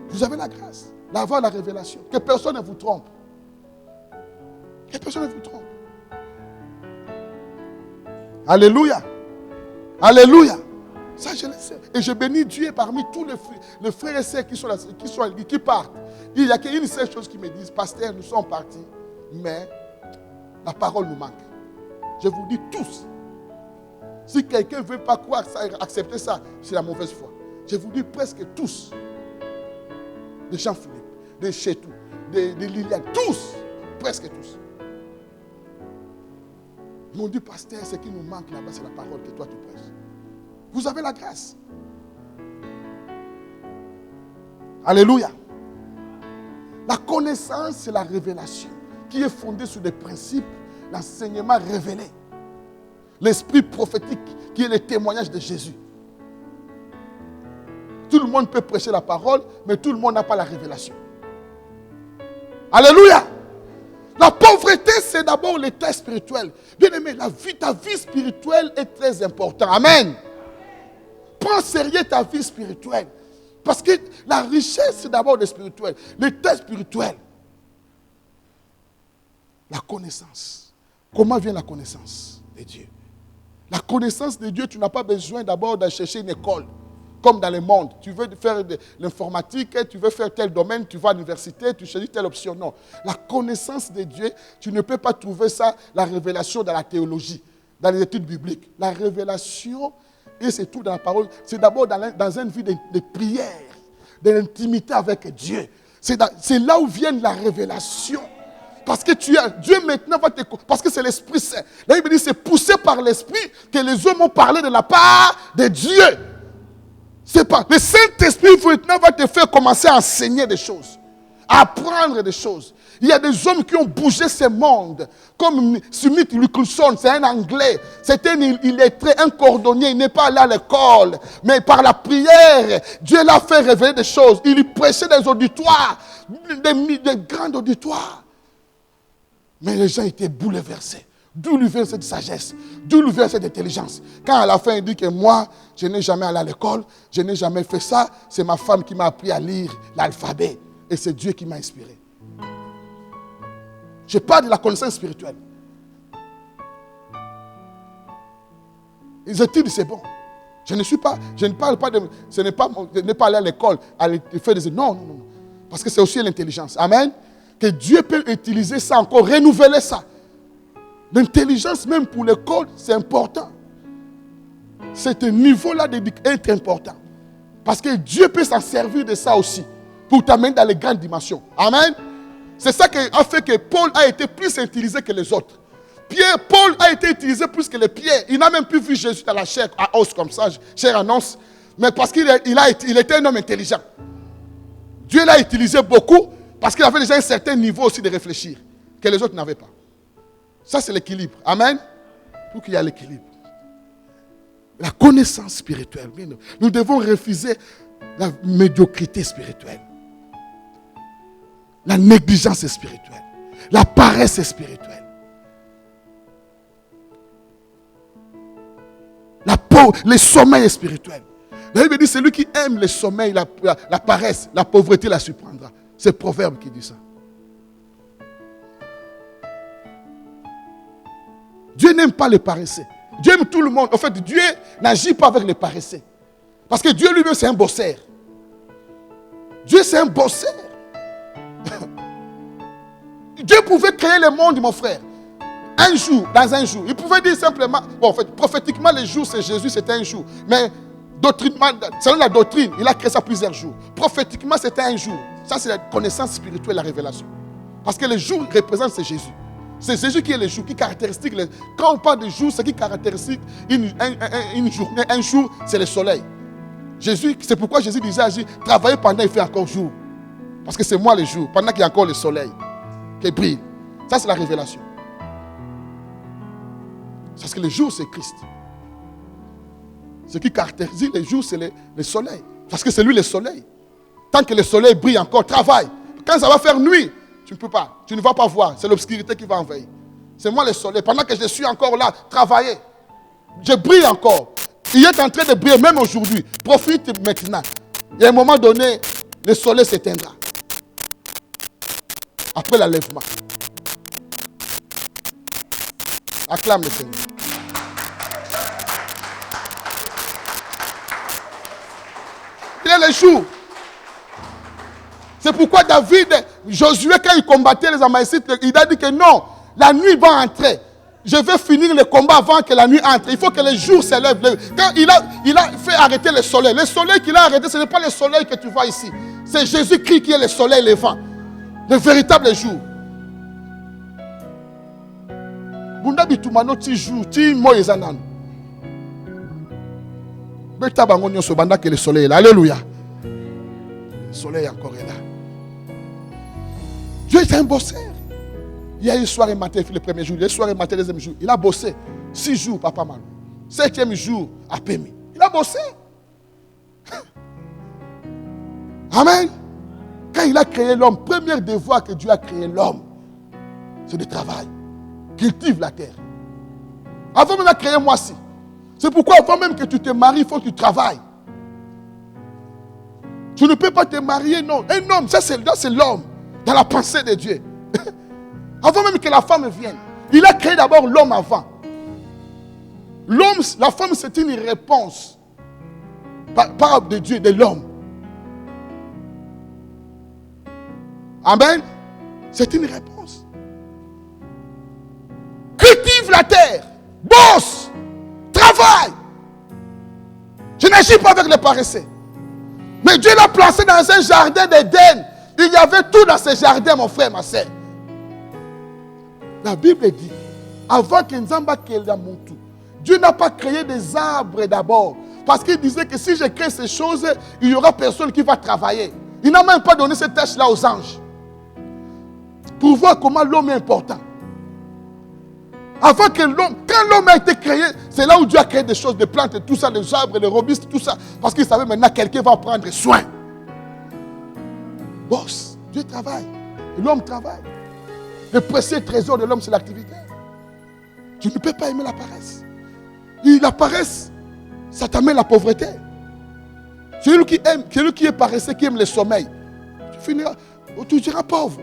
Vous avez la grâce d'avoir la révélation. Que personne ne vous trompe. Que personne ne vous trompe. Alléluia. Alléluia. Ça, je le sais. Et je bénis Dieu parmi tous les frères et sœurs qui partent. Il y a qu'une seule chose qui me disent, pasteur, nous sommes partis, mais la parole nous manque. Je vous dis tous, si quelqu'un ne veut pas croire, accepter ça, c'est la mauvaise foi. Je vous dis presque tous, des Jean-Philippe, des Chétou, des Liliane, tous, presque tous. Ils m'ont dit, pasteur, ce qui nous manque là-bas, c'est la parole que toi tu prêches. Vous avez la grâce. Alléluia. La connaissance, c'est la révélation qui est fondée sur des principes, l'enseignement révélé. L'esprit prophétique qui est le témoignage de Jésus. Tout le monde peut prêcher la parole, mais tout le monde n'a pas la révélation. Alléluia. La pauvreté, c'est d'abord l'état spirituel. Bien aimé, ta vie spirituelle est très importante. Amen. Prends sérieux ta vie spirituelle. Parce que la richesse, c'est d'abord le spirituel. L'état spirituel. La connaissance. Comment vient la connaissance de Dieu? La connaissance de Dieu, tu n'as pas besoin d'abord de chercher une école. Comme dans le monde. Tu veux faire de l'informatique, tu veux faire tel domaine, tu vas à l'université, tu choisis telle option. Non. La connaissance de Dieu, tu ne peux pas trouver ça, la révélation dans la théologie, dans les études bibliques. La révélation, et c'est tout dans la parole, c'est d'abord dans une vie de prière, de l'intimité avec Dieu. C'est là où vient la révélation. Parce que Dieu maintenant va te... Parce que c'est l'Esprit Saint. La Bible dit, c'est poussé par l'Esprit que les hommes ont parlé de la part de Dieu. C'est pas... Le Saint-Esprit maintenant va te faire commencer à enseigner des choses. À apprendre des choses. Il y a des hommes qui ont bougé ce monde. Comme Smith Wilkinson, c'est un Anglais. C'est un illettré, un cordonnier. Il n'est pas allé à l'école. Mais par la prière, Dieu l'a fait révéler des choses. Il prêchait des auditoires. Des grands auditoires. Mais les gens étaient bouleversés. D'où lui vient cette sagesse? D'où lui vient cette intelligence? Quand à la fin il dit que moi, je n'ai jamais allé à l'école, je n'ai jamais fait ça, c'est ma femme qui m'a appris à lire l'alphabet. Et c'est Dieu qui m'a inspiré. Je parle de la connaissance spirituelle. Les études, c'est bon. Je ne parle pas de... Je n'ai pas allé à l'école, à faire des études. Non. Parce que c'est aussi l'intelligence. Amen. Que Dieu peut utiliser ça encore, renouveler ça. L'intelligence, même pour l'école, c'est important. Ce niveau-là est important. Parce que Dieu peut s'en servir de ça aussi. Pour t'amener dans les grandes dimensions. Amen. C'est ça qui a fait que Paul a été plus utilisé que les autres. Paul a été utilisé plus que les Pierre. Il n'a même plus vu Jésus dans la chair à os comme ça, chair en os. Mais parce qu'il était un homme intelligent. Dieu l'a utilisé beaucoup parce qu'il avait déjà un certain niveau aussi de réfléchir que les autres n'avaient pas. Ça, c'est l'équilibre. Amen. Pour qu'il y ait l'équilibre. La connaissance spirituelle. Nous devons refuser la médiocrité spirituelle. La négligence spirituelle. La paresse spirituelle. Le sommeil spirituel. La Bible dit, celui qui aime le sommeil, la paresse, la pauvreté la surprendra. C'est Proverbe qui dit ça. Dieu n'aime pas les paresseux. Dieu aime tout le monde. En fait, Dieu n'agit pas avec les paresseux. Parce que Dieu lui-même, c'est un bosseur. Dieu, c'est un bosseur. Dieu pouvait créer le monde, mon frère. Un jour, dans un jour. Il pouvait dire simplement... Bon, en fait, prophétiquement, le jour, c'est Jésus, c'était un jour. Mais doctrinement, selon la doctrine, il a créé ça plusieurs jours. Prophétiquement, c'était un jour. Ça, c'est la connaissance spirituelle, la révélation. Parce que le jour représente, c'est Jésus. C'est Jésus qui est le jour, qui caractérise... Quand on parle de jour, ce qui caractérise une journée, un jour, c'est le soleil. Jésus, c'est pourquoi Jésus disait à Jésus, travaillez pendant qu'il fait encore jour. Parce que c'est moi le jour, pendant qu'il y a encore le soleil qui brille. Ça, c'est la révélation. Parce que le jour, c'est Christ. Ce qui caractérise le jour, c'est le soleil. Parce que c'est lui le soleil. Tant que le soleil brille encore, travaille. Quand ça va faire nuit, Tu ne peux pas. Tu ne vas pas voir. C'est l'obscurité qui va envahir. C'est moi le soleil. Pendant que je suis encore là, travailler. Je brille encore. Il est en train de briller, même aujourd'hui. Profite maintenant. Et à un moment donné, le soleil s'éteindra. Après l'enlèvement. Acclame le Seigneur. Il y a les jours. C'est pourquoi David, Josué, quand il combattait les Amalécites, il a dit que non, la nuit va entrer. Je vais finir le combat avant que la nuit entre. Il faut que le jour s'élève. Quand il a fait arrêter le soleil qu'il a arrêté, ce n'est pas le soleil que tu vois ici. C'est Jésus-Christ qui est le soleil levant. Le véritable jour. Bunda bitumano ti jour, ti moyezanan. Beta bangonyo so banda que le soleil est là. Alléluia. Le soleil encore est là. Dieu est un bosseur. Il y a eu soir et matin, le premier jour. Il y a eu soir et matin, le deuxième jour. Il a bossé. 6 jours, papa Malou. 7e jour, à Pémi. Il a bossé. Amen. Quand il a créé l'homme, premier devoir que Dieu a créé l'homme, c'est de travail. Cultive la terre. Avant même de créer moi-ci. C'est pourquoi avant même que tu te maries, il faut que tu travailles. Tu ne peux pas te marier, non. Un homme, ça c'est l'homme. Dans la pensée de Dieu. Avant même que la femme vienne. Il a créé d'abord l'homme avant. L'homme, la femme, c'est une réponse. Par de Dieu, de l'homme. Amen. C'est une réponse. Cultive la terre. Bosse. Travaille. Je n'agis pas avec les paresseux. Mais Dieu l'a placé dans un jardin d'Éden. Il y avait tout dans ce jardin, mon frère, ma soeur. La Bible dit, avant que Nzamba crée la montou, Dieu n'a pas créé des arbres d'abord. Parce qu'il disait que si je crée ces choses, il n'y aura personne qui va travailler. Il n'a même pas donné cette tâche-là aux anges. Pour voir comment l'homme est important. Avant que l'homme, quand l'homme a été créé, c'est là où Dieu a créé des choses, des plantes, et tout ça, des arbres, des robustes, tout ça. Parce qu'il savait maintenant que quelqu'un va prendre soin. Boss, Dieu travaille. Et l'homme travaille. Le précieux trésor de l'homme, c'est l'activité. Tu ne peux pas aimer la paresse. Et la paresse, ça t'amène la pauvreté. Celui qui est paresseux, qui aime le sommeil, tu seras pauvre.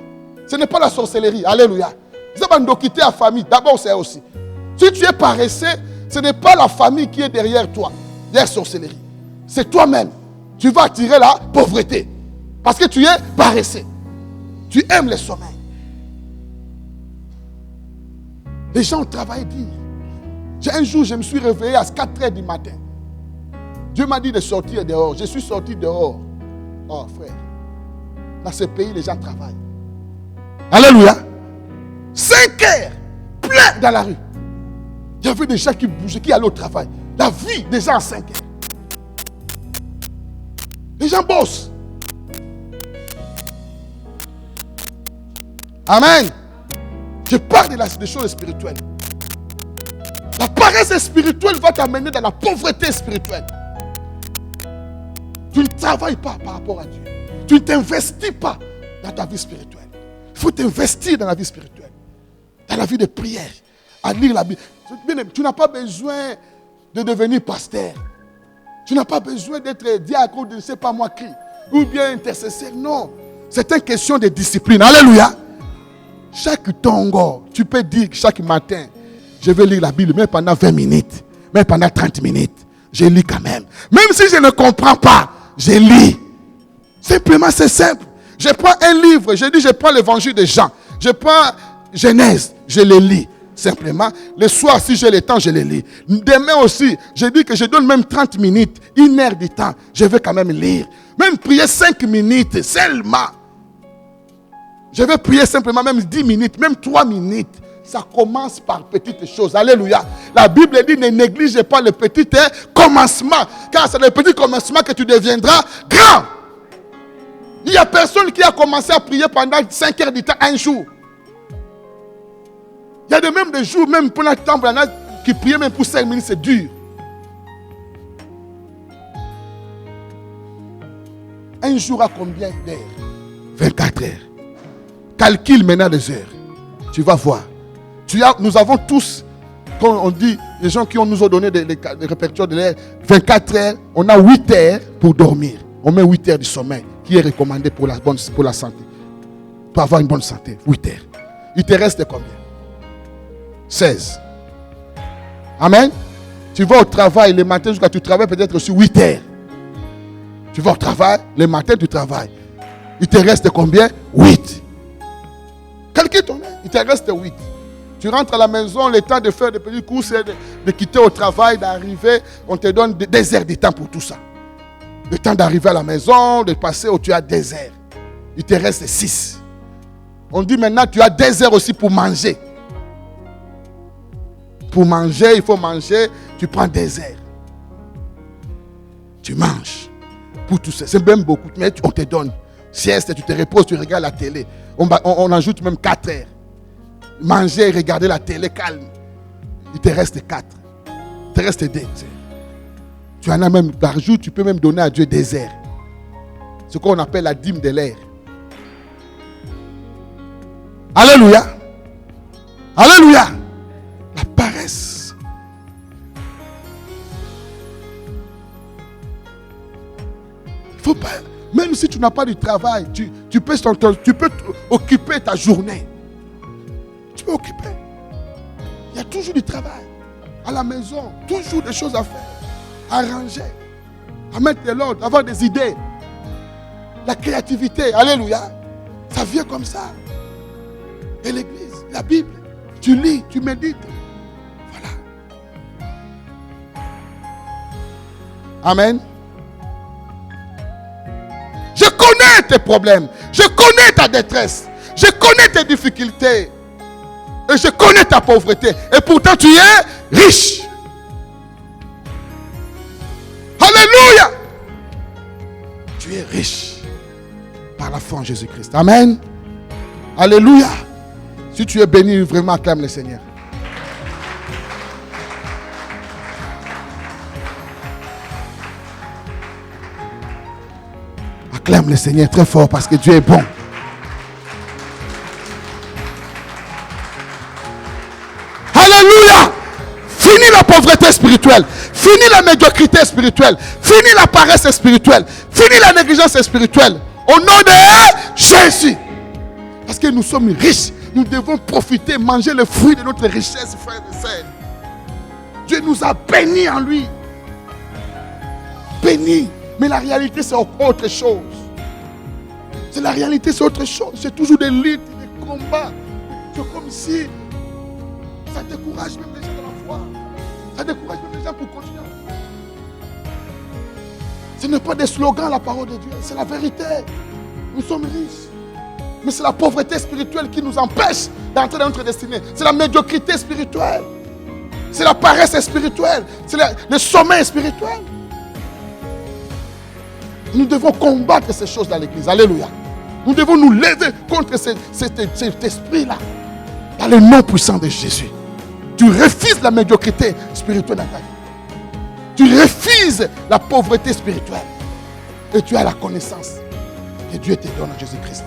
Ce n'est pas la sorcellerie. Alléluia. Vous avez quitter la famille. D'abord, c'est aussi. Si tu es paresseux, ce n'est pas la famille qui est derrière toi. Derrière la sorcellerie. C'est toi-même. Tu vas attirer la pauvreté. Parce que tu es paresseux. Tu aimes le sommeil. Les gens travaillent dur. Un jour, je me suis réveillé à 4h du matin. Dieu m'a dit de sortir dehors. Je suis sorti dehors. Oh frère. Dans ce pays, les gens travaillent. Alléluia. 5h. Plein dans la rue. Il y avait des gens qui bougeaient, qui allaient au travail. La vie des gens à 5h. Les gens bossent. Amen. Je parle des choses spirituelles. La paresse spirituelle va t'amener dans la pauvreté spirituelle. Tu ne travailles pas par rapport à Dieu. Tu ne t'investis pas dans ta vie spirituelle. Il faut t'investir dans la vie spirituelle. Dans la vie de prière. À lire la Bible. Tu n'as pas besoin de devenir pasteur. Tu n'as pas besoin d'être diacre de ne sais pas moi qui. Ou bien intercesseur. Non. C'est une question de discipline. Alléluia. Chaque tongo, tu peux dire chaque matin, je vais lire la Bible, même pendant 20 minutes, même pendant 30 minutes, je lis quand même. Même si je ne comprends pas, je lis. Simplement, c'est simple. Je prends un livre, je prends l'évangile de Jean, je prends Genèse, je le lis. Simplement, le soir, si j'ai le temps, je le lis. Demain aussi, je dis que je donne même 30 minutes, 1 heure de temps, je vais quand même lire. Même prier 5 minutes seulement. Je vais prier simplement, même 10 minutes, même 3 minutes. Ça commence par petites choses. Alléluia. La Bible dit, ne néglige pas le petit commencement. Car c'est le petit commencement que tu deviendras grand. Il n'y a personne qui a commencé à prier pendant 5 heures du temps un jour. Il y a même des jours, même pour notre temps, qui priaient même pour 5 minutes, c'est dur. Un jour à combien d'heures? 24 heures. Calcule maintenant les heures. Tu vas voir. Nous avons tous, quand on dit, les gens qui nous ont donné des répertoires de l'air, 24 heures, on a 8 heures pour dormir. On met 8 heures du sommeil qui est recommandé pour la santé. Pour avoir une bonne santé, 8 heures. Il te reste combien? 16. Amen. Tu vas au travail le matin jusqu'à tu travailles peut-être aussi 8 heures. Tu vas au travail, le matin tu travailles. Il te reste combien? 8. Calcule ton heure, il te reste 8. Tu rentres à la maison, le temps de faire des petites courses, de quitter au travail, d'arriver, on te donne des heures de temps pour tout ça. Le temps d'arriver à la maison, de passer où tu as des heures. Il te reste 6. On dit maintenant tu as des heures aussi pour manger. Pour manger, il faut manger, tu prends des heures. Tu manges. Pour tout ça, c'est même beaucoup, mais on te donne. Sieste, tu te reposes, tu regardes la télé. On ajoute même 4 heures. Manger et regarder la télé calme. Il te reste 4. Il te reste 2. Tu en as même par jour, tu peux même donner à Dieu des heures. Ce qu'on appelle la dîme de l'air. Alléluia. Alléluia. La paresse. Il faut pas. Même si tu n'as pas de travail, tu peux occuper ta journée. Tu peux occuper. Il y a toujours du travail. À la maison, toujours des choses à faire. À ranger. À mettre de l'ordre, avoir des idées. La créativité. Alléluia. Ça vient comme ça. Et l'église, la Bible, tu lis, tu médites. Voilà. Amen. Je connais tes problèmes. Je connais ta détresse. Je connais tes difficultés. Et je connais ta pauvreté. Et pourtant tu es riche. Alléluia. Tu es riche. Par la foi en Jésus-Christ. Amen. Alléluia. Si tu es béni, vraiment acclame le Seigneur. Acclame le Seigneur très fort parce que Dieu est bon. Alléluia. Fini la pauvreté spirituelle. Fini la médiocrité spirituelle. Fini la paresse spirituelle. Fini la négligence spirituelle. Au nom de Jésus. Parce que nous sommes riches. Nous devons profiter, manger le fruit de notre richesse, frères et sœurs. Dieu nous a bénis en lui. Bénis. Mais la réalité, c'est autre chose. C'est la réalité, c'est autre chose. C'est toujours des luttes, des combats. C'est comme si ça décourage même les gens de la foi. Ça décourage même les gens pour continuer. Ce n'est pas des slogans, la parole de Dieu. C'est la vérité. Nous sommes riches. Mais c'est la pauvreté spirituelle qui nous empêche d'entrer dans notre destinée. C'est la médiocrité spirituelle. C'est la paresse spirituelle. C'est le sommeil spirituel. Nous devons combattre ces choses dans l'église. Alléluia. Nous devons nous lever contre cet esprit-là. Dans le nom puissant de Jésus. Tu refuses la médiocrité spirituelle dans ta vie. Tu refuses la pauvreté spirituelle. Et tu as la connaissance que Dieu te donne en Jésus-Christ.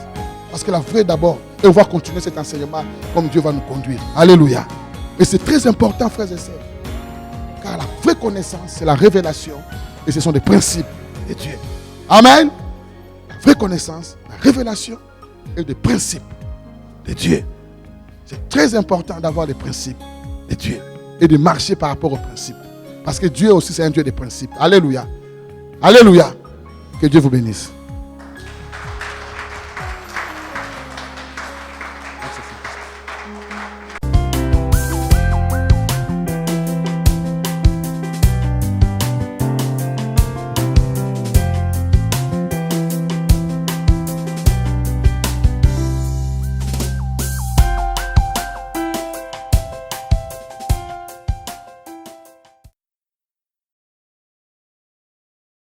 Parce que la vraie d'abord, et on va continuer cet enseignement comme Dieu va nous conduire. Alléluia. Et c'est très important, frères et sœurs. Car la vraie connaissance, c'est la révélation. Et ce sont des principes de Dieu. Amen. La vraie connaissance, la révélation et des principes de Dieu. C'est très important d'avoir des principes de Dieu. Et de marcher par rapport aux principes. Parce que Dieu aussi, c'est un Dieu des principes. Alléluia. Alléluia. Que Dieu vous bénisse.